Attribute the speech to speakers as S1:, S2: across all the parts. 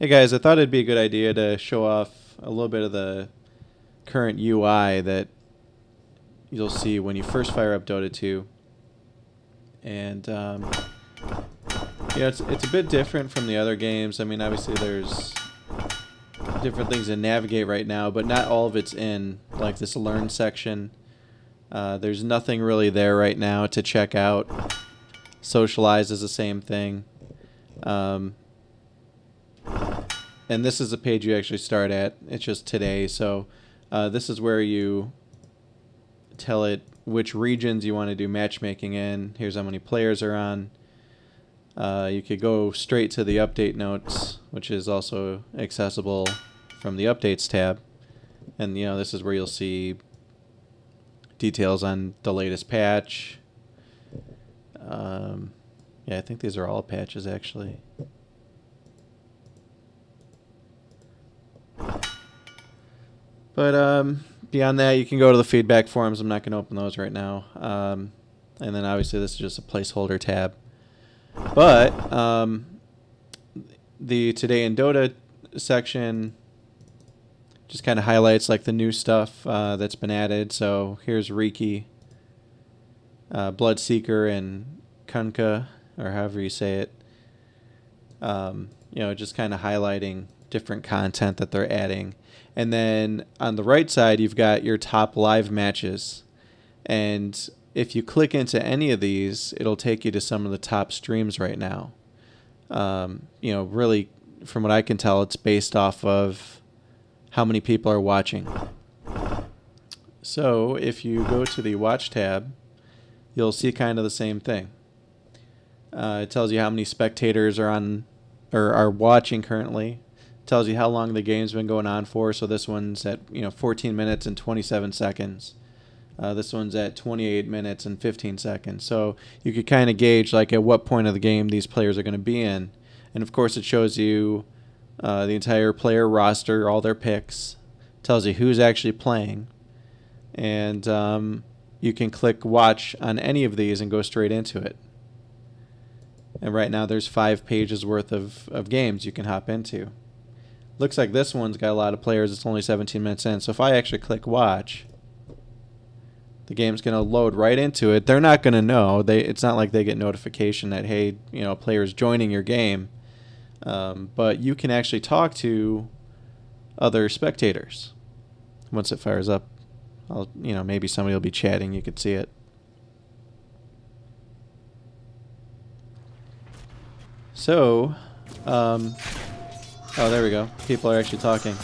S1: Hey guys, I thought it'd be a good idea to show off a little bit of the current UI that you'll see when you first fire up Dota 2. And it's a bit different from the other games. I mean, obviously there's different things to navigate right now, but not all of it's in, like this learn section. There's nothing really there right now to check out. Socialize is the same thing. And this is the page you actually start at. It's just today. So this is where you tell it which regions you want to do matchmaking in. Here's how many players are on. You could go straight to the update notes, which is also accessible from the updates tab. And this is where you'll see details on the latest patch. Yeah, I think these are all patches actually. But beyond that, you can go to the feedback forums. I'm not going to open those right now. And then obviously this is just a placeholder tab. But the Today in Dota section just kind of highlights like the new stuff that's been added. So here's Riki, Bloodseeker, and Kunkka, or however you say it. Just kind of highlighting different content that they're adding. And then on the right side, you've got your top live matches. And if you click into any of these, it'll take you to some of the top streams right now. Really, from what I can tell, it's based off of how many people are watching. So if you go to the watch tab, you'll see kind of the same thing. It tells you how many spectators are on or are watching currently. Tells you how long the game's been going on for. So this one's at 14 minutes and 27 seconds. This one's at 28 minutes and 15 seconds. So you could kind of gauge like at what point of the game these players are going to be in. And of course it shows you the entire player roster, all their picks. Tells you who's actually playing. And you can click watch on any of these and go straight into it. And right now there's 5 pages worth of games you can hop into. Looks like this one's got a lot of players. It's only 17 minutes in. So if I actually click watch, the game's going to load right into it. They're not going to know. It's not like they get notification that, hey, players joining your game. But you can actually talk to other spectators. Once it fires up, maybe somebody will be chatting. You could see it. So, oh, there we go. People are actually talking.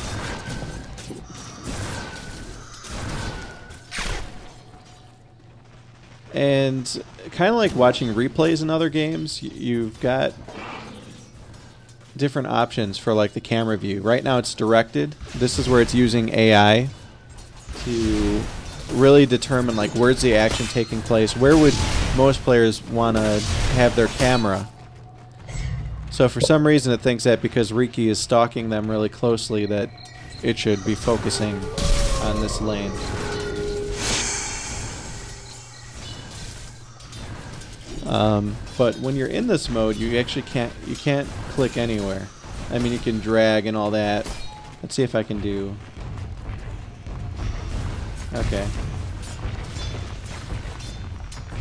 S1: And kind of like watching replays in other games, you've got different options for like the camera view. Right now it's directed. This is where it's using AI to really determine like where's the action taking place. Where would most players want to have their camera? So for some reason it thinks that because Riki is stalking them really closely that it should be focusing on this lane. But when you're in this mode, you actually can't click anywhere. I mean, you can drag and all that. Let's see if I can do. Okay.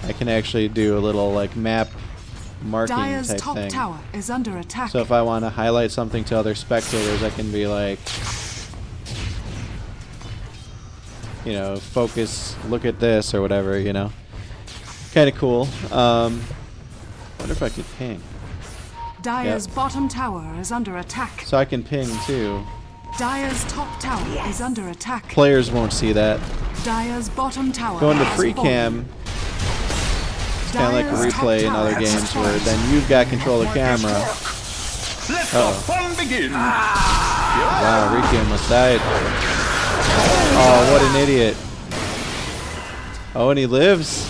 S1: I can actually do a little like map marking
S2: Dire's
S1: type
S2: top
S1: thing.
S2: tower is under attack.
S1: So if I want to highlight something to other spectators, I can be like, focus, look at this or whatever, Kind of cool. Wonder if I could ping.
S2: Dire's bottom tower is under attack.
S1: So I can ping too.
S2: Dire's top tower is under attack.
S1: Players won't see that.
S2: Dire's bottom tower.
S1: Going to
S2: has
S1: free
S2: fallen.
S1: cam. It's kind of like a replay in other games where then you've got control of the camera.
S3: Let the fun begin.
S1: Wow, Riki almost died. Oh, what an idiot. Oh, and he lives.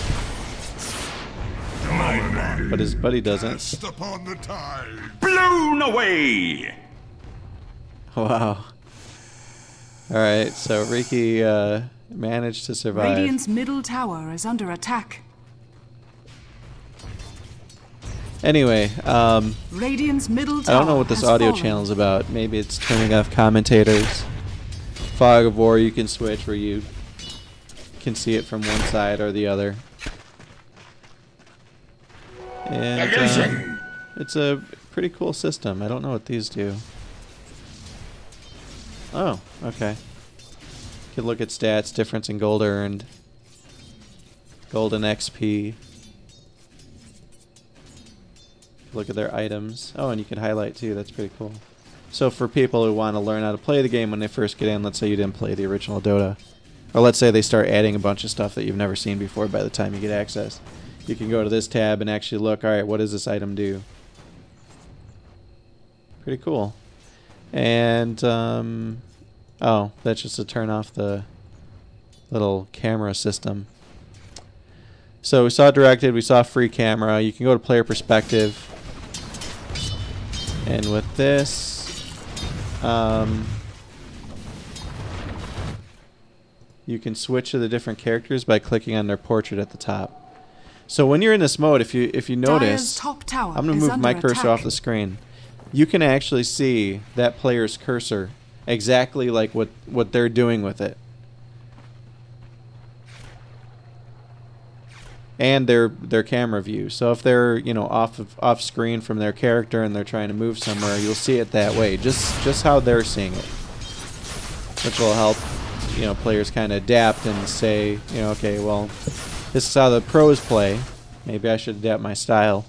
S1: But his buddy doesn't.
S3: Upon the tide. Blown away.
S1: Wow. Alright, so Riki managed to survive.
S2: Radiant's middle tower is under attack.
S1: Anyway,
S2: Radiant's middle
S1: I
S2: tower
S1: don't know what this
S2: has
S1: audio
S2: fallen.
S1: channel is about. Maybe it's turning off commentators. Fog of War, you can switch where you can see it from one side or the other. And it's a pretty cool system. I don't know what these do. Oh, okay. You can look at stats, difference in gold earned, golden XP. Look at their items. Oh, and you can highlight too. That's pretty cool. So for people who want to learn how to play the game when they first get in, let's say you didn't play the original Dota, or let's say they start adding a bunch of stuff that you've never seen before by the time you get access, you can go to this tab and actually look, alright, what does this item do? Pretty cool. And, oh, that's just to turn off the little camera system. So we saw directed, we saw free camera. You can go to player perspective. And with this, you can switch to the different characters by clicking on their portrait at the top. So when you're in this mode, if you notice,
S2: Top tower
S1: I'm going to move my cursor
S2: attack.
S1: off the screen. You can actually see that player's cursor exactly like what they're doing with it. And their camera view. So if they're, you know, off screen from their character and they're trying to move somewhere, you'll see it that way, just how they're seeing it, which will help, you know, players kind of adapt and say, you know, okay, well, this is how the pros play. Maybe I should adapt my style.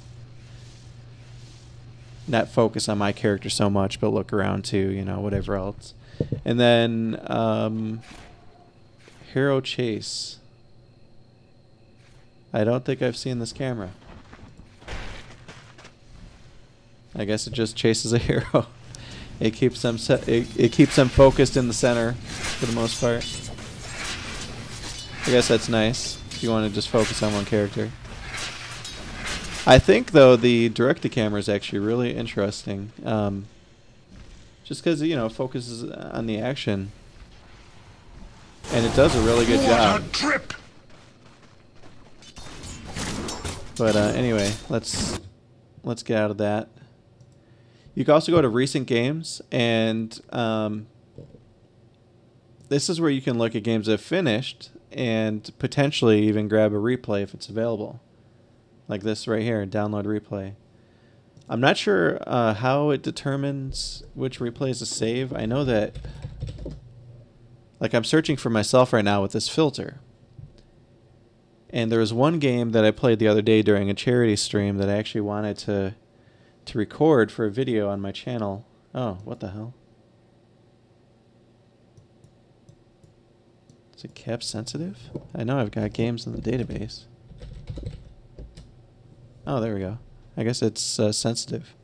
S1: Not focus on my character so much, but look around too, you know, whatever else. And then Hero Chase. I don't think I've seen this camera. I guess it just chases a hero. It keeps them it keeps them focused in the center for the most part. I guess that's nice if you want to just focus on one character. I think though the direct-to-camera is actually really interesting, just because, you know, it focuses on the action, and it does a really good job.
S3: What a trip!
S1: But anyway, let's get out of that. You can also go to recent games, and this is where you can look at games that have finished and potentially even grab a replay if it's available. Like this right here, download replay. I'm not sure how it determines which replays to save. I know that, like, I'm searching for myself right now with this filter. And there was one game that I played the other day during a charity stream that I actually wanted to record for a video on my channel. Oh, what the hell? Is it cap sensitive? I know I've got games in the database. Oh, there we go. I guess it's sensitive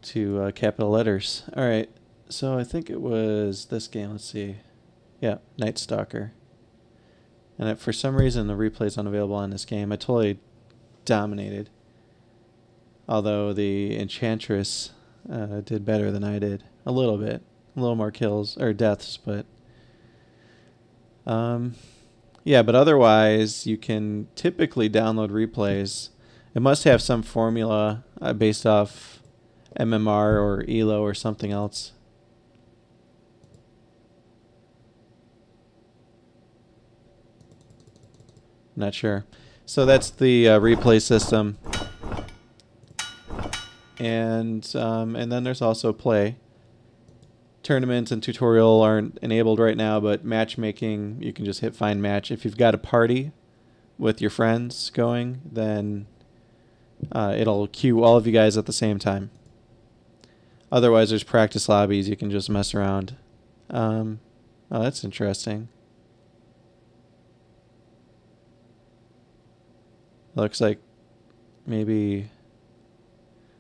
S1: to capital letters. Alright, so I think it was this game. Let's see. Yeah, Night Stalker. And for some reason, the replay is unavailable on this game. I totally dominated. Although the Enchantress did better than I did. A little bit. A little more kills, or deaths, but... yeah, but otherwise, you can typically download replays. It must have some formula based off MMR or ELO or something else. Not sure. So that's the replay system, and then there's also play. Tournaments and tutorial aren't enabled right now, but matchmaking, you can just hit find match. If you've got a party with your friends going, then it'll queue all of you guys at the same time. Otherwise, there's practice lobbies. You can just mess around. Oh, that's interesting. Looks like maybe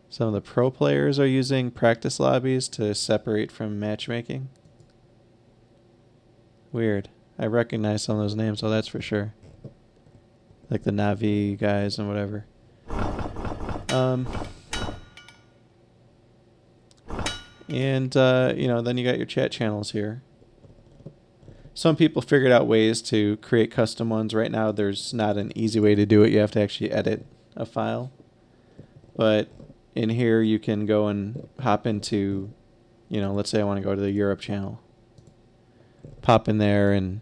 S1: some of the pro players are using practice lobbies to separate from matchmaking. Weird. I recognize some of those names, so that's for sure. Like the Navi guys and whatever. You know, then you got your chat channels here. Some people figured out ways to create custom ones. Right now, there's not an easy way to do it. You have to actually edit a file. But in here you can go and hop into, let's say I want to go to the Europe channel. Pop in there and,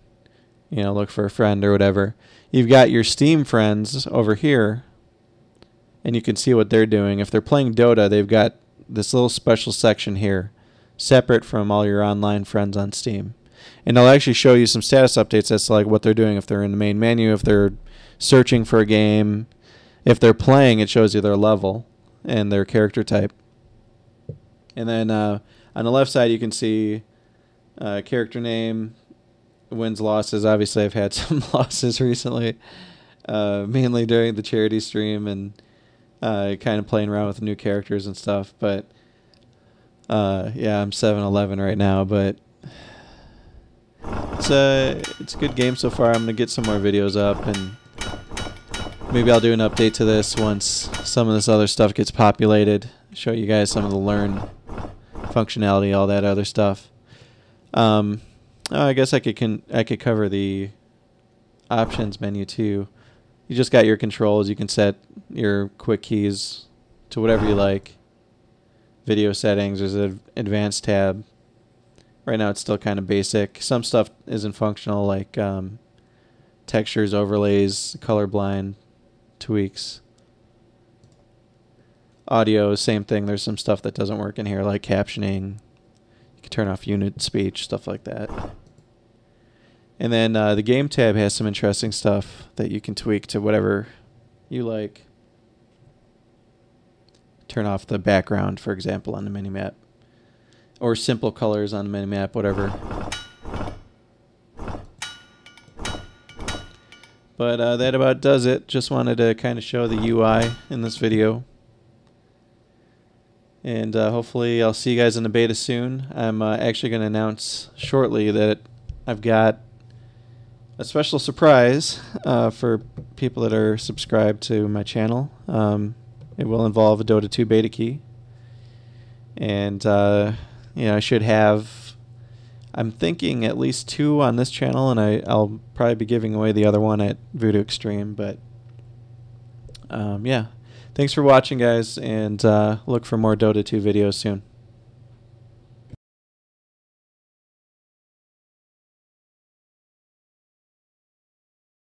S1: look for a friend or whatever. You've got your Steam friends over here, and you can see what they're doing. If they're playing Dota, they've got this little special section here, separate from all your online friends on Steam. And it'll actually show you some status updates as to like what they're doing, if they're in the main menu, if they're searching for a game. If they're playing, it shows you their level and their character type. And then on the left side, you can see character name, wins, losses. Obviously, I've had some losses recently, mainly during the charity stream and kind of playing around with new characters and stuff. But yeah, I'm 7-11 right now, but it's a good game so far. I'm gonna get some more videos up, and maybe I'll do an update to this once some of this other stuff gets populated. Show you guys some of the learn functionality, all that other stuff. I guess I could cover the options menu too. You just got your controls. You can set your quick keys to whatever you like. Video settings. There's an advanced tab. Right now it's still kind of basic. Some stuff isn't functional, like textures, overlays, colorblind tweaks. Audio, same thing. There's some stuff that doesn't work in here, like captioning. You can turn off unit speech, stuff like that. And then the game tab has some interesting stuff that you can tweak to whatever you like. Turn off the background, for example, on the minimap. Or simple colors on the minimap, whatever. But that about does it. Just wanted to kind of show the UI in this video. And hopefully I'll see you guys in the beta soon. I'm actually going to announce shortly that I've got a special surprise for people that are subscribed to my channel. It will involve a Dota 2 beta key. And I should have, I'm thinking at least 2 on this channel, and I'll probably be giving away the other one at Voodoo Extreme. But yeah, thanks for watching, guys, and look for more Dota 2 videos soon.